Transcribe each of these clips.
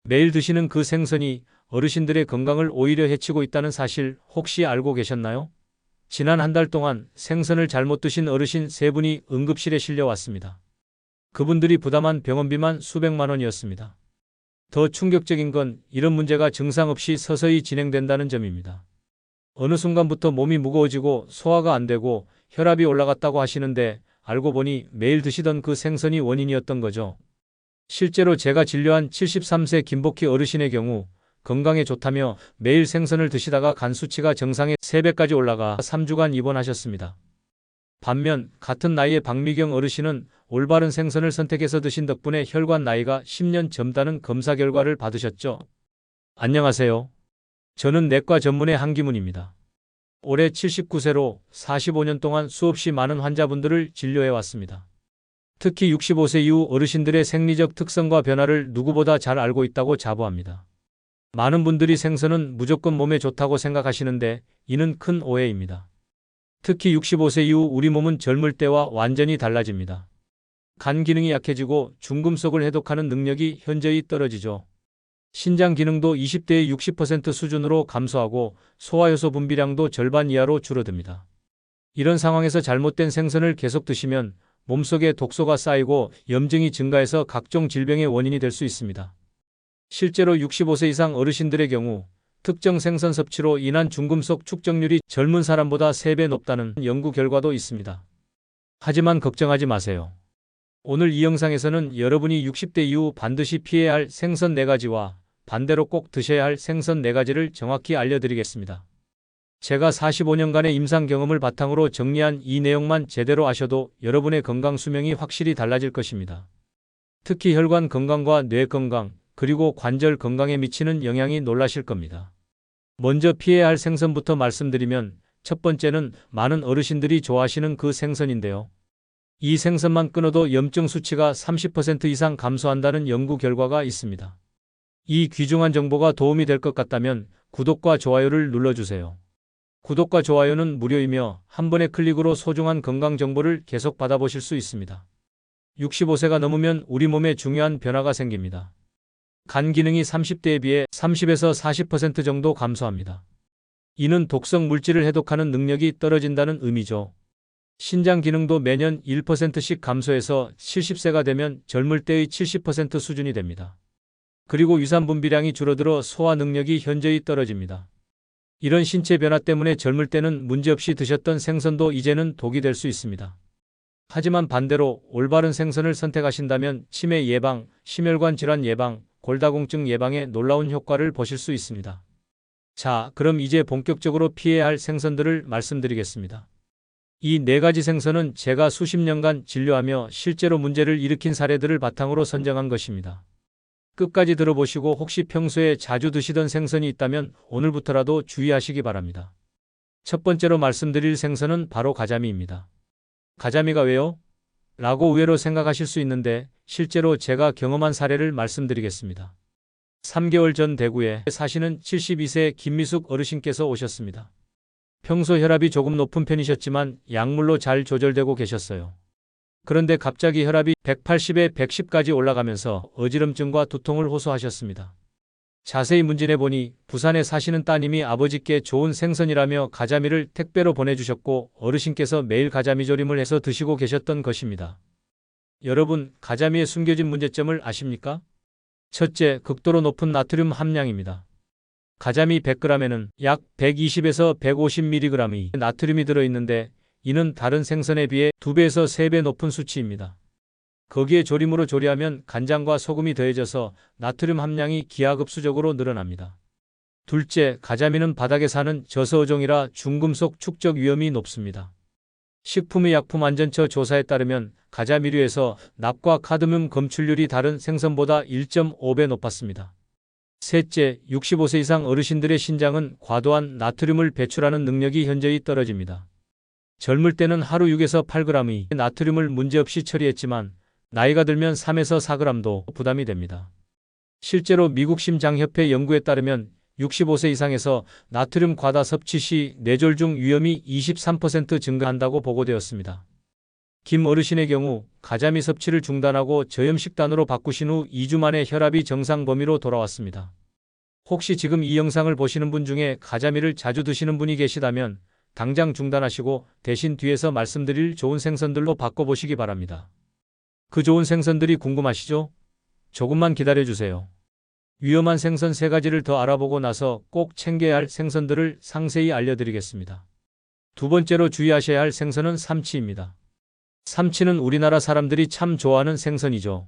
매일 드시는 그 생선이 어르신들의 건강을 오히려 해치고 있다는 사실 혹시 알고 계셨나요? 지난 한 달 동안 생선을 잘못 드신 어르신 3분이 응급실에 실려왔습니다. 그분들이 부담한 병원비만 수백만 원이었습니다. 더 충격적인 건 이런 문제가 증상 없이 서서히 진행된다는 점입니다. 어느 순간부터 몸이 무거워지고 소화가 안 되고 혈압이 올라갔다고 하시는데 알고 보니 매일 드시던 그 생선이 원인이었던 거죠. 실제로 제가 진료한 73세 김복희 어르신의 경우 건강에 좋다며 매일 생선을 드시다가 간 수치가 정상의 3배까지 올라가 3주간 입원하셨습니다. 반면 같은 나이의 박미경 어르신은 올바른 생선을 선택해서 드신 덕분에 혈관 나이가 10년 젊다는 검사 결과를 받으셨죠. 안녕하세요. 저는 내과 전문의 한기문입니다. 올해 79세로 45년 동안 수없이 많은 환자분들을 진료해왔습니다. 특히 65세 이후 어르신들의 생리적 특성과 변화를 누구보다 잘 알고 있다고 자부합니다. 많은 분들이 생선은 무조건 몸에 좋다고 생각하시는데 이는 큰 오해입니다. 특히 65세 이후 우리 몸은 젊을 때와 완전히 달라집니다. 간 기능이 약해지고 중금속을 해독하는 능력이 현저히 떨어지죠. 신장 기능도 20대의 60% 수준으로 감소하고 소화효소 분비량도 절반 이하로 줄어듭니다. 이런 상황에서 잘못된 생선을 계속 드시면 몸속에 독소가 쌓이고 염증이 증가해서 각종 질병의 원인이 될 수 있습니다. 실제로 65세 이상 어르신들의 경우 특정 생선 섭취로 인한 중금속 축적률이 젊은 사람보다 3배 높다는 연구 결과도 있습니다. 하지만 걱정하지 마세요. 오늘 이 영상에서는 여러분이 60대 이후 반드시 피해야 할 생선 4가지와 반대로 꼭 드셔야 할 생선 4가지를 정확히 알려드리겠습니다. 제가 45년간의 임상 경험을 바탕으로 정리한 이 내용만 제대로 아셔도 여러분의 건강 수명이 확실히 달라질 것입니다. 특히 혈관 건강과 뇌 건강, 그리고 관절 건강에 미치는 영향이 놀라실 겁니다. 먼저 피해야 할 생선부터 말씀드리면 첫 번째는 많은 어르신들이 좋아하시는 그 생선인데요. 이 생선만 끊어도 염증 수치가 30% 이상 감소한다는 연구 결과가 있습니다. 이 귀중한 정보가 도움이 될 것 같다면 구독과 좋아요를 눌러주세요. 구독과 좋아요는 무료이며 한 번의 클릭으로 소중한 건강 정보를 계속 받아보실 수 있습니다. 65세가 넘으면 우리 몸에 중요한 변화가 생깁니다. 간 기능이 30대에 비해 30에서 40% 정도 감소합니다. 이는 독성 물질을 해독하는 능력이 떨어진다는 의미죠. 신장 기능도 매년 1%씩 감소해서 70세가 되면 젊을 때의 70% 수준이 됩니다. 그리고 유산 분비량이 줄어들어 소화 능력이 현저히 떨어집니다. 이런 신체 변화 때문에 젊을 때는 문제없이 드셨던 생선도 이제는 독이 될 수 있습니다. 하지만 반대로 올바른 생선을 선택하신다면 치매 예방, 심혈관 질환 예방, 골다공증 예방에 놀라운 효과를 보실 수 있습니다. 자, 그럼 이제 본격적으로 피해야 할 생선들을 말씀드리겠습니다. 이 4가지 생선은 제가 수십 년간 진료하며 실제로 문제를 일으킨 사례들을 바탕으로 선정한 것입니다. 끝까지 들어보시고 혹시 평소에 자주 드시던 생선이 있다면 오늘부터라도 주의하시기 바랍니다. 첫 번째로 말씀드릴 생선은 바로 가자미입니다. 가자미가 왜요? 라고 의외로 생각하실 수 있는데 실제로 제가 경험한 사례를 말씀드리겠습니다. 3개월 전 대구에 사시는 72세 김미숙 어르신께서 오셨습니다. 평소 혈압이 조금 높은 편이셨지만 약물로 잘 조절되고 계셨어요. 그런데 갑자기 혈압이 180에 110까지 올라가면서 어지럼증과 두통을 호소하셨습니다. 자세히 문진해 보니 부산에 사시는 따님이 아버지께 좋은 생선이라며 가자미를 택배로 보내주셨고 어르신께서 매일 가자미 조림을 해서 드시고 계셨던 것입니다. 여러분, 가자미의 숨겨진 문제점을 아십니까? 첫째, 극도로 높은 나트륨 함량입니다. 가자미 100g에는 약 120에서 150mg의 나트륨이 들어있는데 이는 다른 생선에 비해 2배에서 3배 높은 수치입니다. 거기에 조림으로 조리하면 간장과 소금이 더해져서 나트륨 함량이 기하급수적으로 늘어납니다. 둘째, 가자미는 바닥에 사는 저서어종이라 중금속 축적 위험이 높습니다. 식품의약품안전처 조사에 따르면 가자미류에서 납과 카드뮴 검출률이 다른 생선보다 1.5배 높았습니다. 셋째, 65세 이상 어르신들의 신장은 과도한 나트륨을 배출하는 능력이 현저히 떨어집니다. 젊을 때는 하루 6에서 8g의 나트륨을 문제없이 처리했지만 나이가 들면 3에서 4g도 부담이 됩니다. 실제로 미국 심장협회 연구에 따르면 65세 이상에서 나트륨 과다 섭취 시 뇌졸중 위험이 23% 증가한다고 보고되었습니다. 김 어르신의 경우 가자미 섭취를 중단하고 저염식단으로 바꾸신 후 2주 만에 혈압이 정상 범위로 돌아왔습니다. 혹시 지금 이 영상을 보시는 분 중에 가자미를 자주 드시는 분이 계시다면 당장 중단하시고 대신 뒤에서 말씀드릴 좋은 생선들로 바꿔보시기 바랍니다. 그 좋은 생선들이 궁금하시죠? 조금만 기다려주세요. 위험한 생선 3가지를 더 알아보고 나서 꼭 챙겨야 할 생선들을 상세히 알려드리겠습니다. 두 번째로 주의하셔야 할 생선은 삼치입니다. 삼치는 우리나라 사람들이 참 좋아하는 생선이죠.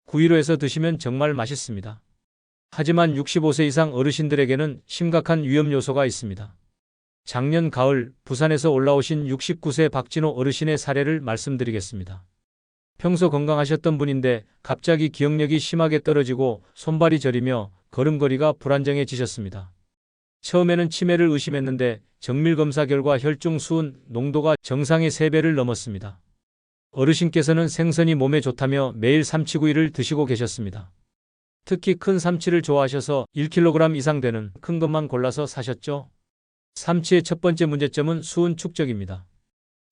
구이로 해서 드시면 정말 맛있습니다. 하지만 65세 이상 어르신들에게는 심각한 위험 요소가 있습니다. 작년 가을 부산에서 올라오신 69세 박진호 어르신의 사례를 말씀드리겠습니다. 평소 건강하셨던 분인데 갑자기 기억력이 심하게 떨어지고 손발이 저리며 걸음걸이가 불안정해지셨습니다. 처음에는 치매를 의심했는데 정밀검사 결과 혈중 수은 농도가 정상의 3배를 넘었습니다. 어르신께서는 생선이 몸에 좋다며 매일 삼치구이를 드시고 계셨습니다. 특히 큰 삼치를 좋아하셔서 1kg 이상 되는 큰 것만 골라서 사셨죠. 삼치의 첫 번째 문제점은 수은 축적입니다.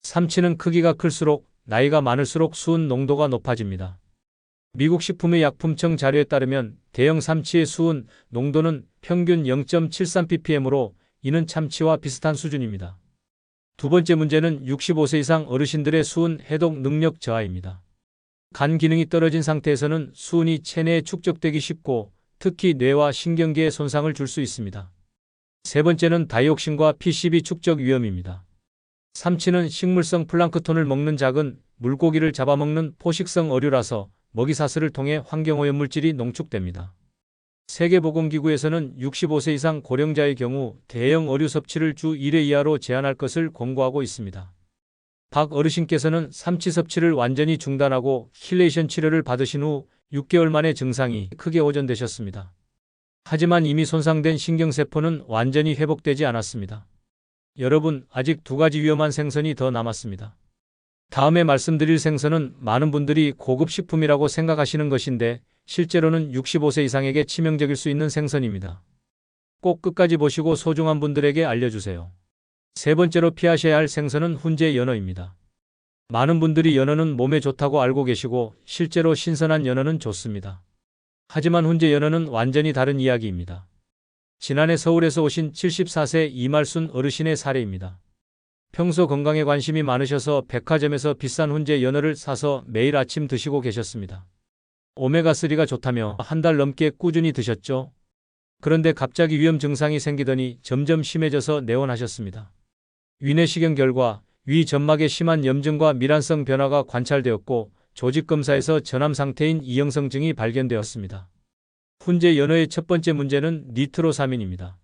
삼치는 크기가 클수록 나이가 많을수록 수은 농도가 높아집니다. 미국 식품의 약품청 자료에 따르면 대형 삼치의 수은 농도는 평균 0.73ppm으로 이는 참치와 비슷한 수준입니다. 두 번째 문제는 65세 이상 어르신들의 수은 해독 능력 저하입니다. 간 기능이 떨어진 상태에서는 수은이 체내에 축적되기 쉽고 특히 뇌와 신경계에 손상을 줄 수 있습니다. 세 번째는 다이옥신과 PCB 축적 위험입니다. 삼치는 식물성 플랑크톤을 먹는 작은 물고기를 잡아먹는 포식성 어류라서 먹이사슬을 통해 환경오염물질이 농축됩니다. 세계보건기구에서는 65세 이상 고령자의 경우 대형 어류 섭취를 주 1회 이하로 제한할 것을 권고하고 있습니다. 박 어르신께서는 삼치 섭취를 완전히 중단하고 힐레이션 치료를 받으신 후 6개월 만에 증상이 크게 호전되셨습니다. 하지만 이미 손상된 신경세포는 완전히 회복되지 않았습니다. 여러분, 아직 2가지 위험한 생선이 더 남았습니다. 다음에 말씀드릴 생선은 많은 분들이 고급 식품이라고 생각하시는 것인데 실제로는 65세 이상에게 치명적일 수 있는 생선입니다. 꼭 끝까지 보시고 소중한 분들에게 알려주세요. 세 번째로 피하셔야 할 생선은 훈제 연어입니다. 많은 분들이 연어는 몸에 좋다고 알고 계시고 실제로 신선한 연어는 좋습니다. 하지만 훈제 연어는 완전히 다른 이야기입니다. 지난해 서울에서 오신 74세 이말순 어르신의 사례입니다. 평소 건강에 관심이 많으셔서 백화점에서 비싼 훈제 연어를 사서 매일 아침 드시고 계셨습니다. 오메가3가 좋다며 한 달 넘게 꾸준히 드셨죠. 그런데 갑자기 위험 증상이 생기더니 점점 심해져서 내원하셨습니다. 위내시경 결과 위 점막에 심한 염증과 미란성 변화가 관찰되었고 조직검사에서 전암 상태인 이형성증이 발견되었습니다. 훈제 연어의 첫 번째 문제는 니트로사민입니다.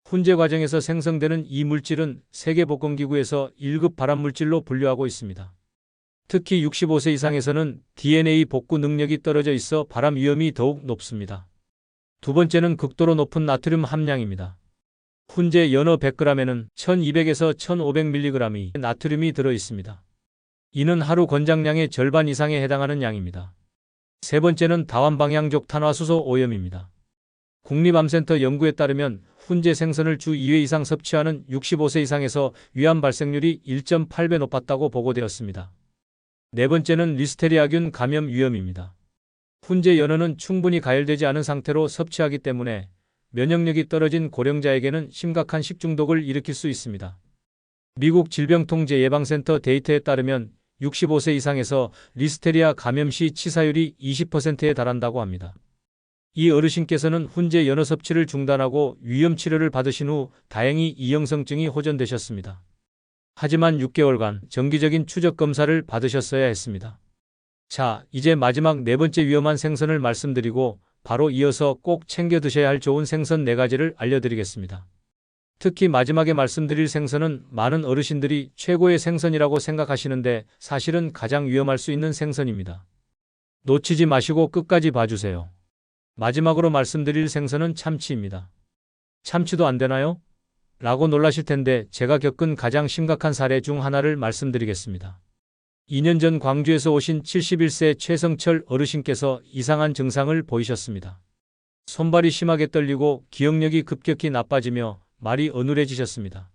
훈제 과정에서 생성되는 이 물질은 세계보건기구에서 1급 발암물질로 분류하고 있습니다. 특히 65세 이상에서는 DNA 복구 능력이 떨어져 있어 발암 위험이 더욱 높습니다. 두 번째는 극도로 높은 나트륨 함량입니다. 훈제 연어 100g에는 1200에서 1500mg의 나트륨이 들어 있습니다. 이는 하루 권장량의 절반 이상에 해당하는 양입니다. 세 번째는 다환방향족 탄화수소 오염입니다. 국립암센터 연구에 따르면 훈제 생선을 주 2회 이상 섭취하는 65세 이상에서 위암 발생률이 1.8배 높았다고 보고되었습니다. 네 번째는 리스테리아균 감염 위험입니다. 훈제 연어는 충분히 가열되지 않은 상태로 섭취하기 때문에 면역력이 떨어진 고령자에게는 심각한 식중독을 일으킬 수 있습니다. 미국 질병통제예방센터 데이터에 따르면 65세 이상에서 리스테리아 감염 시 치사율이 20%에 달한다고 합니다. 이 어르신께서는 훈제 연어 섭취를 중단하고 위험 치료를 받으신 후 다행히 이형성증이 호전되셨습니다. 하지만 6개월간 정기적인 추적 검사를 받으셨어야 했습니다. 자, 이제 마지막 네 번째 위험한 생선을 말씀드리고 바로 이어서 꼭 챙겨 드셔야 할 좋은 생선 4가지를 알려드리겠습니다. 특히 마지막에 말씀드릴 생선은 많은 어르신들이 최고의 생선이라고 생각하시는데 사실은 가장 위험할 수 있는 생선입니다. 놓치지 마시고 끝까지 봐주세요. 마지막으로 말씀드릴 생선은 참치입니다. 참치도 안 되나요? 라고 놀라실 텐데 제가 겪은 가장 심각한 사례 중 하나를 말씀드리겠습니다. 2년 전 광주에서 오신 71세 최성철 어르신께서 이상한 증상을 보이셨습니다. 손발이 심하게 떨리고 기억력이 급격히 나빠지며 말이 어눌해지셨습니다.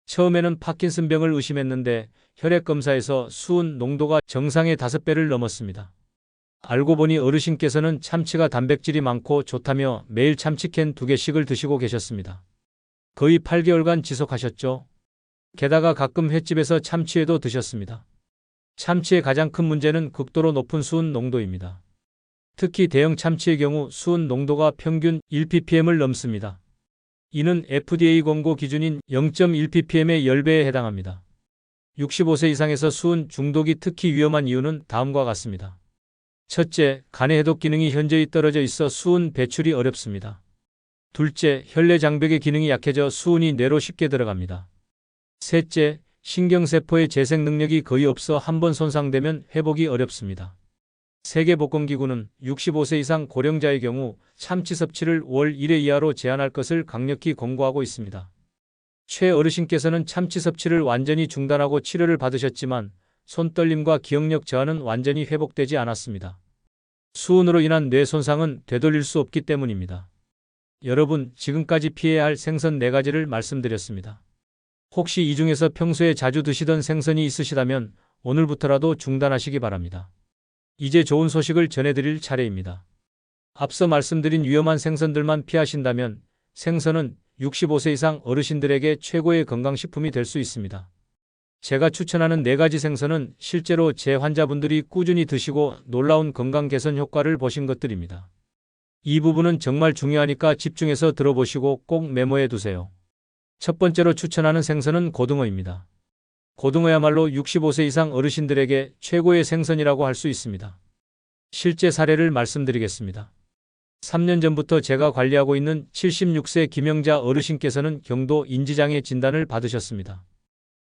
처음에는 파킨슨병을 의심했는데 혈액 검사에서 수은 농도가 정상의 5배를 넘었습니다. 알고 보니 어르신께서는 참치가 단백질이 많고 좋다며 매일 참치캔 2개씩을 드시고 계셨습니다. 거의 8개월간 지속하셨죠. 게다가 가끔 횟집에서 참치회도 드셨습니다. 참치의 가장 큰 문제는 극도로 높은 수은 농도입니다. 특히 대형 참치의 경우 수은 농도가 평균 1ppm을 넘습니다. 이는 FDA 권고 기준인 0.1ppm의 10배에 해당합니다. 65세 이상에서 수은 중독이 특히 위험한 이유는 다음과 같습니다. 첫째, 간의 해독 기능이 현저히 떨어져 있어 수은 배출이 어렵습니다. 둘째, 혈내 장벽의 기능이 약해져 수은이 뇌로 쉽게 들어갑니다. 셋째, 신경세포의 재생 능력이 거의 없어 한번 손상되면 회복이 어렵습니다. 세계보건기구는 65세 이상 고령자의 경우 참치 섭취를 월 1회 이하로 제한할 것을 강력히 권고하고 있습니다. 최 어르신께서는 참치 섭취를 완전히 중단하고 치료를 받으셨지만 손떨림과 기억력 저하는 완전히 회복되지 않았습니다. 수은으로 인한 뇌 손상은 되돌릴 수 없기 때문입니다. 여러분, 지금까지 피해야 할 생선 4가지를 말씀드렸습니다. 혹시 이 중에서 평소에 자주 드시던 생선이 있으시다면 오늘부터라도 중단하시기 바랍니다. 이제 좋은 소식을 전해드릴 차례입니다. 앞서 말씀드린 위험한 생선들만 피하신다면 생선은 65세 이상 어르신들에게 최고의 건강식품이 될 수 있습니다. 제가 추천하는 4가지 생선은 실제로 제 환자분들이 꾸준히 드시고 놀라운 건강 개선 효과를 보신 것들입니다. 이 부분은 정말 중요하니까 집중해서 들어보시고 꼭 메모해 두세요. 첫 번째로 추천하는 생선은 고등어입니다. 고등어야말로 65세 이상 어르신들에게 최고의 생선이라고 할 수 있습니다. 실제 사례를 말씀드리겠습니다. 3년 전부터 제가 관리하고 있는 76세 김영자 어르신께서는 경도 인지장애 진단을 받으셨습니다.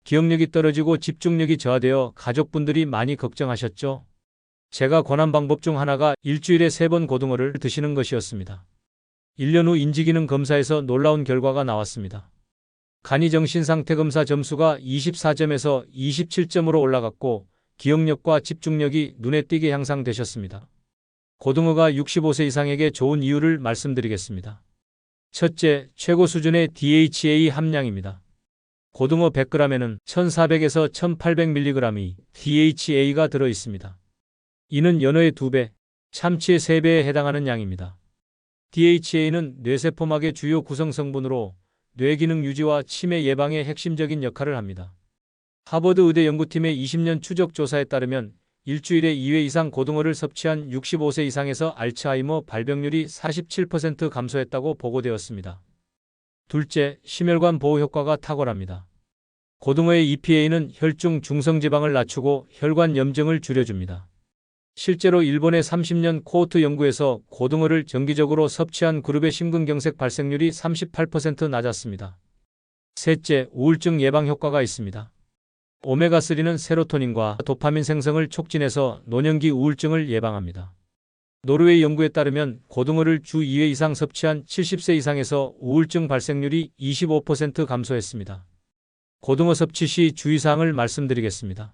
기억력이 떨어지고 집중력이 저하되어 가족분들이 많이 걱정하셨죠. 제가 권한 방법 중 하나가 일주일에 3번 고등어를 드시는 것이었습니다. 1년 후 인지기능 검사에서 놀라운 결과가 나왔습니다. 간이정신상태검사 점수가 24점에서 27점으로 올라갔고 기억력과 집중력이 눈에 띄게 향상되셨습니다. 고등어가 65세 이상에게 좋은 이유를 말씀드리겠습니다. 첫째, 최고 수준의 DHA 함량입니다. 고등어 100g에는 1400에서 1800mg의 DHA가 들어 있습니다. 이는 연어의 2배, 참치의 3배에 해당하는 양입니다. DHA는 뇌세포막의 주요 구성 성분으로 뇌기능 유지와 치매 예방에 핵심적인 역할을 합니다. 하버드 의대 연구팀의 20년 추적 조사에 따르면 일주일에 2회 이상 고등어를 섭취한 65세 이상에서 알츠하이머 발병률이 47% 감소했다고 보고되었습니다. 둘째, 심혈관 보호 효과가 탁월합니다. 고등어의 EPA는 혈중 중성지방을 낮추고 혈관 염증을 줄여줍니다. 실제로 일본의 30년 코호트 연구에서 고등어를 정기적으로 섭취한 그룹의 심근경색 발생률이 38% 낮았습니다. 셋째, 우울증 예방 효과가 있습니다. 오메가3는 세로토닌과 도파민 생성을 촉진해서 노년기 우울증을 예방합니다. 노르웨이 연구에 따르면 고등어를 주 2회 이상 섭취한 70세 이상에서 우울증 발생률이 25% 감소했습니다. 고등어 섭취 시 주의사항을 말씀드리겠습니다.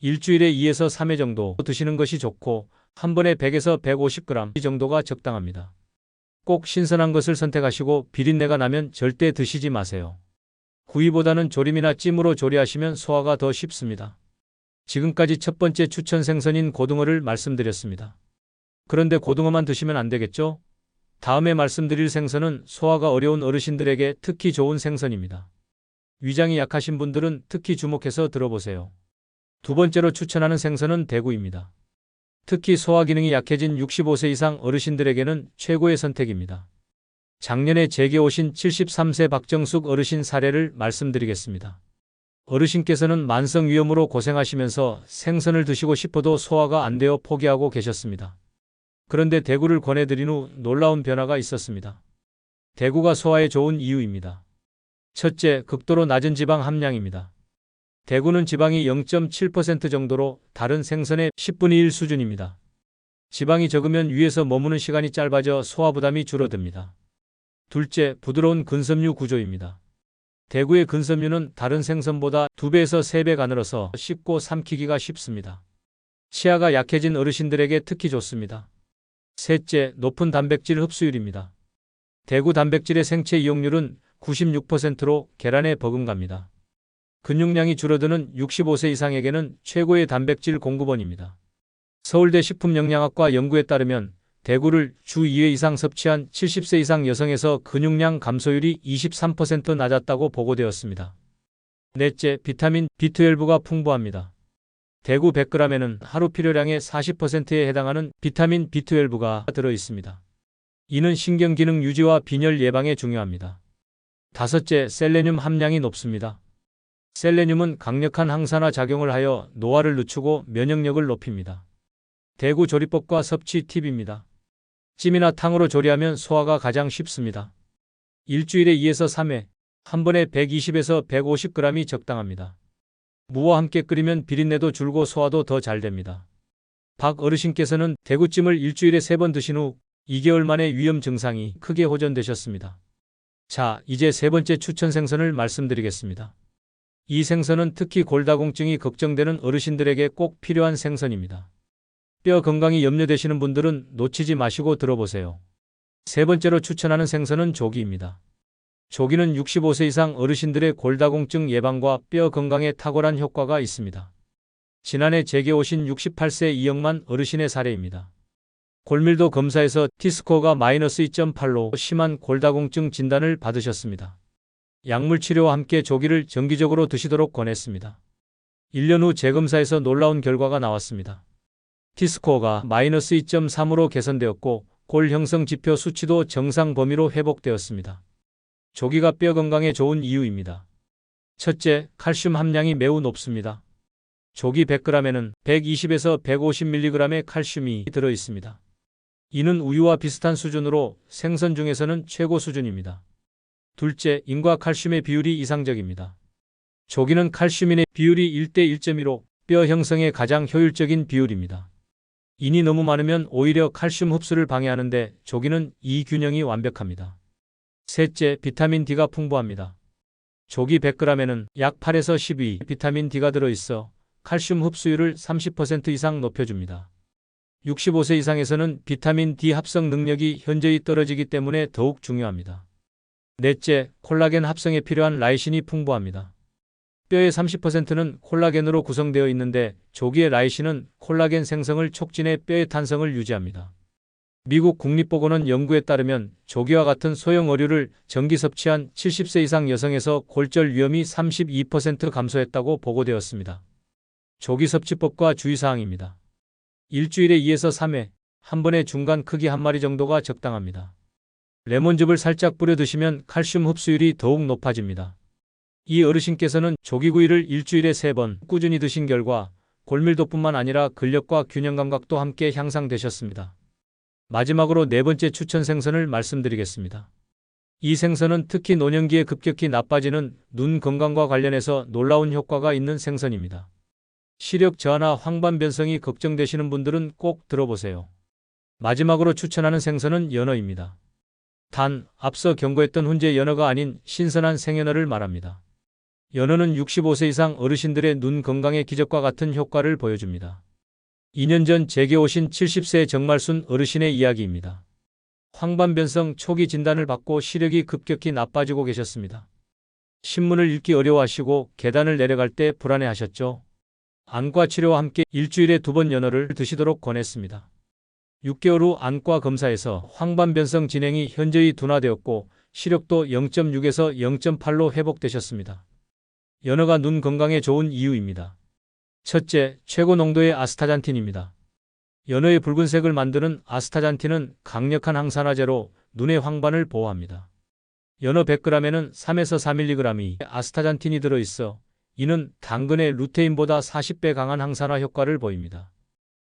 일주일에 2에서 3회 정도 드시는 것이 좋고 한 번에 100에서 150g 정도가 적당합니다. 꼭 신선한 것을 선택하시고 비린내가 나면 절대 드시지 마세요. 구이보다는 조림이나 찜으로 조리하시면 소화가 더 쉽습니다. 지금까지 첫 번째 추천 생선인 고등어를 말씀드렸습니다. 그런데 고등어만 드시면 안 되겠죠? 다음에 말씀드릴 생선은 소화가 어려운 어르신들에게 특히 좋은 생선입니다. 위장이 약하신 분들은 특히 주목해서 들어보세요. 두 번째로 추천하는 생선은 대구입니다. 특히 소화 기능이 약해진 65세 이상 어르신들에게는 최고의 선택입니다. 작년에 제게 오신 73세 박정숙 어르신 사례를 말씀드리겠습니다. 어르신께서는 만성 위염으로 고생하시면서 생선을 드시고 싶어도 소화가 안 되어 포기하고 계셨습니다. 그런데 대구를 권해드린 후 놀라운 변화가 있었습니다. 대구가 소화에 좋은 이유입니다. 첫째, 극도로 낮은 지방 함량입니다. 대구는 지방이 0.7% 정도로 다른 생선의 10분의 1 수준입니다. 지방이 적으면 위에서 머무는 시간이 짧아져 소화 부담이 줄어듭니다. 둘째, 부드러운 근섬유 구조입니다. 대구의 근섬유는 다른 생선보다 2배에서 3배 가늘어서 씹고 삼키기가 쉽습니다. 치아가 약해진 어르신들에게 특히 좋습니다. 셋째, 높은 단백질 흡수율입니다. 대구 단백질의 생체 이용률은 96%로 계란에 버금갑니다. 근육량이 줄어드는 65세 이상에게는 최고의 단백질 공급원입니다. 서울대 식품영양학과 연구에 따르면 대구를 주 2회 이상 섭취한 70세 이상 여성에서 근육량 감소율이 23% 낮았다고 보고되었습니다. 넷째, 비타민 B12가 풍부합니다. 대구 100g에는 하루 필요량의 40%에 해당하는 비타민 B12가 들어있습니다. 이는 신경기능 유지와 빈혈 예방에 중요합니다. 다섯째, 셀레늄 함량이 높습니다. 셀레늄은 강력한 항산화 작용을 하여 노화를 늦추고 면역력을 높입니다. 대구 조리법과 섭취 팁입니다. 찜이나 탕으로 조리하면 소화가 가장 쉽습니다. 일주일에 2에서 3회, 한 번에 120에서 150g이 적당합니다. 무와 함께 끓이면 비린내도 줄고 소화도 더 잘 됩니다. 박 어르신께서는 대구찜을 일주일에 3번 드신 후 2개월 만에 위염 증상이 크게 호전되셨습니다. 자, 이제 세 번째 추천 생선을 말씀드리겠습니다. 이 생선은 특히 골다공증이 걱정되는 어르신들에게 꼭 필요한 생선입니다. 뼈 건강이 염려되시는 분들은 놓치지 마시고 들어보세요. 세 번째로 추천하는 생선은 조기입니다. 조기는 65세 이상 어르신들의 골다공증 예방과 뼈 건강에 탁월한 효과가 있습니다. 지난해 제게 오신 68세 이영만 어르신의 사례입니다. 골밀도 검사에서 T스코어가 -2.8로 심한 골다공증 진단을 받으셨습니다. 약물 치료와 함께 조기를 정기적으로 드시도록 권했습니다. 1년 후 재검사에서 놀라운 결과가 나왔습니다. T스코어가 -2.3으로 개선되었고 골 형성 지표 수치도 정상 범위로 회복되었습니다. 조기가 뼈 건강에 좋은 이유입니다. 첫째, 칼슘 함량이 매우 높습니다. 조기 100g에는 120에서 150mg의 칼슘이 들어있습니다. 이는 우유와 비슷한 수준으로 생선 중에서는 최고 수준입니다. 둘째, 인과 칼슘의 비율이 이상적입니다. 조기는 칼슘인의 비율이 1:1.2로 뼈 형성에 가장 효율적인 비율입니다. 인이 너무 많으면 오히려 칼슘 흡수를 방해하는데 조기는 이 균형이 완벽합니다. 셋째, 비타민 D가 풍부합니다. 조기 100g에는 약 8에서 12 비타민 D가 들어있어 칼슘 흡수율을 30% 이상 높여줍니다. 65세 이상에서는 비타민 D 합성 능력이 현저히 떨어지기 때문에 더욱 중요합니다. 넷째, 콜라겐 합성에 필요한 라이신이 풍부합니다. 뼈의 30%는 콜라겐으로 구성되어 있는데 조기의 라이신은 콜라겐 생성을 촉진해 뼈의 탄성을 유지합니다. 미국 국립보건원 연구에 따르면 조기와 같은 소형 어류를 정기 섭취한 70세 이상 여성에서 골절 위험이 32% 감소했다고 보고되었습니다. 조기 섭취법과 주의사항입니다. 일주일에 2에서 3회, 한 번에 중간 크기 한 마리 정도가 적당합니다. 레몬즙을 살짝 뿌려 드시면 칼슘 흡수율이 더욱 높아집니다. 이 어르신께서는 조기구이를 일주일에 3번 꾸준히 드신 결과 골밀도뿐만 아니라 근력과 균형 감각도 함께 향상되셨습니다. 마지막으로 네 번째 추천 생선을 말씀드리겠습니다. 이 생선은 특히 노년기에 급격히 나빠지는 눈 건강과 관련해서 놀라운 효과가 있는 생선입니다. 시력 저하나 황반 변성이 걱정되시는 분들은 꼭 들어보세요. 마지막으로 추천하는 생선은 연어입니다. 단, 앞서 경고했던 훈제 연어가 아닌 신선한 생연어를 말합니다. 연어는 65세 이상 어르신들의 눈 건강의 기적과 같은 효과를 보여줍니다. 2년 전 제게 오신 70세 정말순 어르신의 이야기입니다. 황반변성 초기 진단을 받고 시력이 급격히 나빠지고 계셨습니다. 신문을 읽기 어려워하시고 계단을 내려갈 때 불안해하셨죠. 안과 치료와 함께 일주일에 2번 연어를 드시도록 권했습니다. 6개월 후 안과 검사에서 황반변성 진행이 현저히 둔화되었고 시력도 0.6에서 0.8로 회복되셨습니다. 연어가 눈 건강에 좋은 이유입니다. 첫째, 최고 농도의 아스타잔틴입니다. 연어의 붉은색을 만드는 아스타잔틴은 강력한 항산화제로 눈의 황반을 보호합니다. 연어 100g에는 3에서 4mg이 아스타잔틴이 들어있어 이는 당근의 루테인보다 40배 강한 항산화 효과를 보입니다.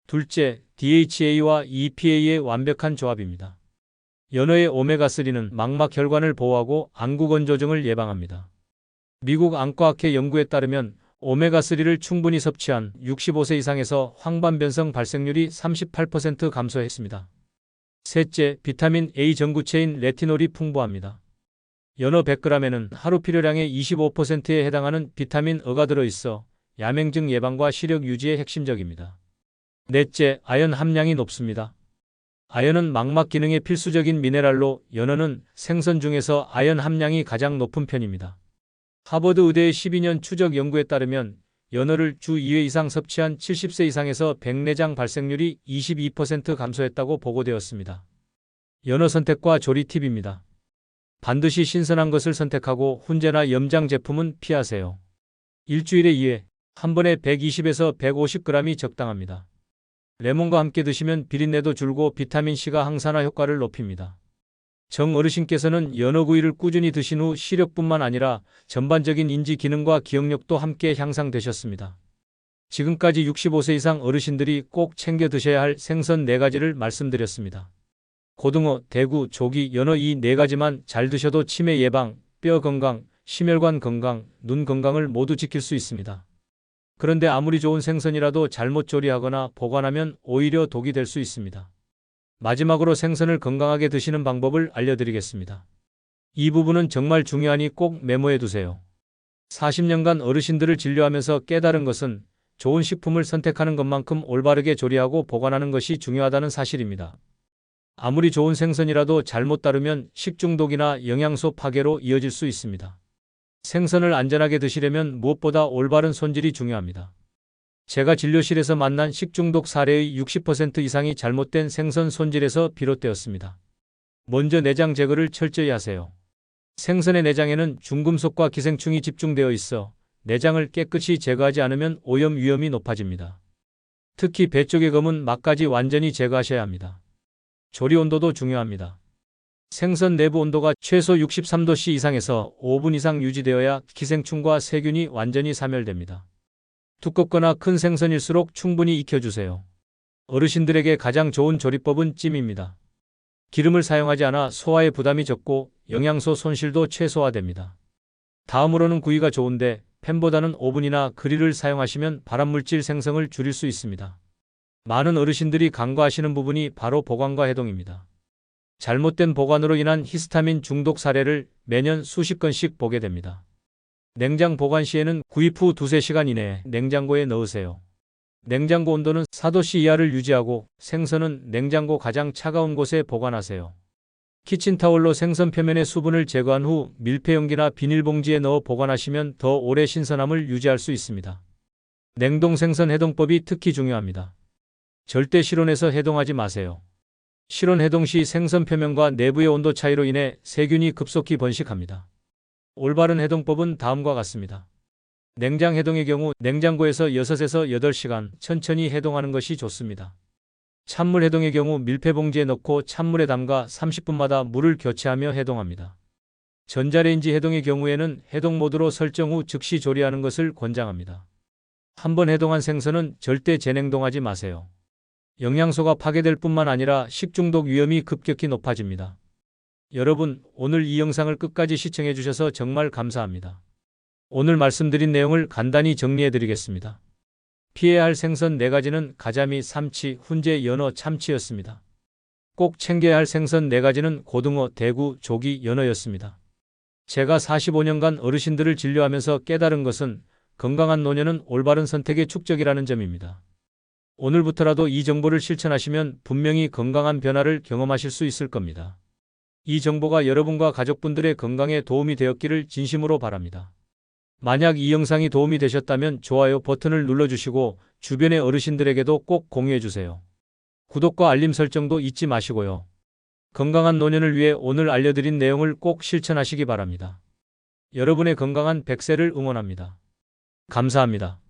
둘째, DHA와 EPA의 완벽한 조합입니다. 연어의 오메가3는 망막 혈관을 보호하고 안구 건조증을 예방합니다. 미국 안과학회 연구에 따르면 오메가3를 충분히 섭취한 65세 이상에서 황반변성 발생률이 38% 감소했습니다. 셋째, 비타민 A 전구체인 레티놀이 풍부합니다. 연어 100g에는 하루 필요량의 25%에 해당하는 비타민 E가 들어있어 야맹증 예방과 시력 유지에 핵심적입니다. 넷째, 아연 함량이 높습니다. 아연은 망막 기능에 필수적인 미네랄로 연어는 생선 중에서 아연 함량이 가장 높은 편입니다. 하버드 의대의 12년 추적 연구에 따르면 연어를 주 2회 이상 섭취한 70세 이상에서 백내장 발생률이 22% 감소했다고 보고되었습니다. 연어 선택과 조리 팁입니다. 반드시 신선한 것을 선택하고 훈제나 염장 제품은 피하세요. 일주일에 2회, 한 번에 120에서 150g이 적당합니다. 레몬과 함께 드시면 비린내도 줄고 비타민C가 항산화 효과를 높입니다. 정 어르신께서는 연어구이를 꾸준히 드신 후 시력뿐만 아니라 전반적인 인지 기능과 기억력도 함께 향상되셨습니다. 지금까지 65세 이상 어르신들이 꼭 챙겨 드셔야 할 생선 4가지를 말씀드렸습니다. 고등어, 대구, 조기, 연어 이 4가지만 잘 드셔도 치매 예방, 뼈 건강, 심혈관 건강, 눈 건강을 모두 지킬 수 있습니다. 그런데 아무리 좋은 생선이라도 잘못 조리하거나 보관하면 오히려 독이 될 수 있습니다. 마지막으로 생선을 건강하게 드시는 방법을 알려드리겠습니다. 이 부분은 정말 중요하니 꼭 메모해 두세요. 40년간 어르신들을 진료하면서 깨달은 것은 좋은 식품을 선택하는 것만큼 올바르게 조리하고 보관하는 것이 중요하다는 사실입니다. 아무리 좋은 생선이라도 잘못 다루면 식중독이나 영양소 파괴로 이어질 수 있습니다. 생선을 안전하게 드시려면 무엇보다 올바른 손질이 중요합니다. 제가 진료실에서 만난 식중독 사례의 60% 이상이 잘못된 생선 손질에서 비롯되었습니다. 먼저 내장 제거를 철저히 하세요. 생선의 내장에는 중금속과 기생충이 집중되어 있어 내장을 깨끗이 제거하지 않으면 오염 위험이 높아집니다. 특히 배 쪽의 검은 막까지 완전히 제거하셔야 합니다. 조리 온도도 중요합니다. 생선 내부 온도가 최소 63도씨 이상에서 5분 이상 유지되어야 기생충과 세균이 완전히 사멸됩니다. 두껍거나 큰 생선일수록 충분히 익혀주세요. 어르신들에게 가장 좋은 조리법은 찜입니다. 기름을 사용하지 않아 소화에 부담이 적고 영양소 손실도 최소화됩니다. 다음으로는 구이가 좋은데 팬보다는 오븐이나 그릴을 사용하시면 발암물질 생성을 줄일 수 있습니다. 많은 어르신들이 간과하시는 부분이 바로 보관과 해동입니다. 잘못된 보관으로 인한 히스타민 중독 사례를 매년 수십 건씩 보게 됩니다. 냉장 보관 시에는 구입 후 2~3시간 이내에 냉장고에 넣으세요. 냉장고 온도는 4도씨 이하를 유지하고 생선은 냉장고 가장 차가운 곳에 보관하세요. 키친타올로 생선 표면의 수분을 제거한 후 밀폐용기나 비닐봉지에 넣어 보관하시면 더 오래 신선함을 유지할 수 있습니다. 냉동 생선 해동법이 특히 중요합니다. 절대 실온에서 해동하지 마세요. 실온 해동 시 생선 표면과 내부의 온도 차이로 인해 세균이 급속히 번식합니다. 올바른 해동법은 다음과 같습니다. 냉장 해동의 경우 냉장고에서 6에서 8시간 천천히 해동하는 것이 좋습니다. 찬물 해동의 경우 밀폐봉지에 넣고 찬물에 담가 30분마다 물을 교체하며 해동합니다. 전자레인지 해동의 경우에는 해동 모드로 설정 후 즉시 조리하는 것을 권장합니다. 한번 해동한 생선은 절대 재냉동하지 마세요. 영양소가 파괴될 뿐만 아니라 식중독 위험이 급격히 높아집니다. 여러분, 오늘 이 영상을 끝까지 시청해 주셔서 정말 감사합니다. 오늘 말씀드린 내용을 간단히 정리해 드리겠습니다. 피해야 할 생선 4가지는 가자미, 삼치, 훈제, 연어, 참치였습니다. 꼭 챙겨야 할 생선 4가지는 고등어, 대구, 조기, 연어였습니다. 제가 45년간 어르신들을 진료하면서 깨달은 것은 건강한 노년은 올바른 선택의 축적이라는 점입니다. 오늘부터라도 이 정보를 실천하시면 분명히 건강한 변화를 경험하실 수 있을 겁니다. 이 정보가 여러분과 가족분들의 건강에 도움이 되었기를 진심으로 바랍니다. 만약 이 영상이 도움이 되셨다면 좋아요 버튼을 눌러주시고 주변의 어르신들에게도 꼭 공유해주세요. 구독과 알림 설정도 잊지 마시고요. 건강한 노년을 위해 오늘 알려드린 내용을 꼭 실천하시기 바랍니다. 여러분의 건강한 100세를 응원합니다. 감사합니다.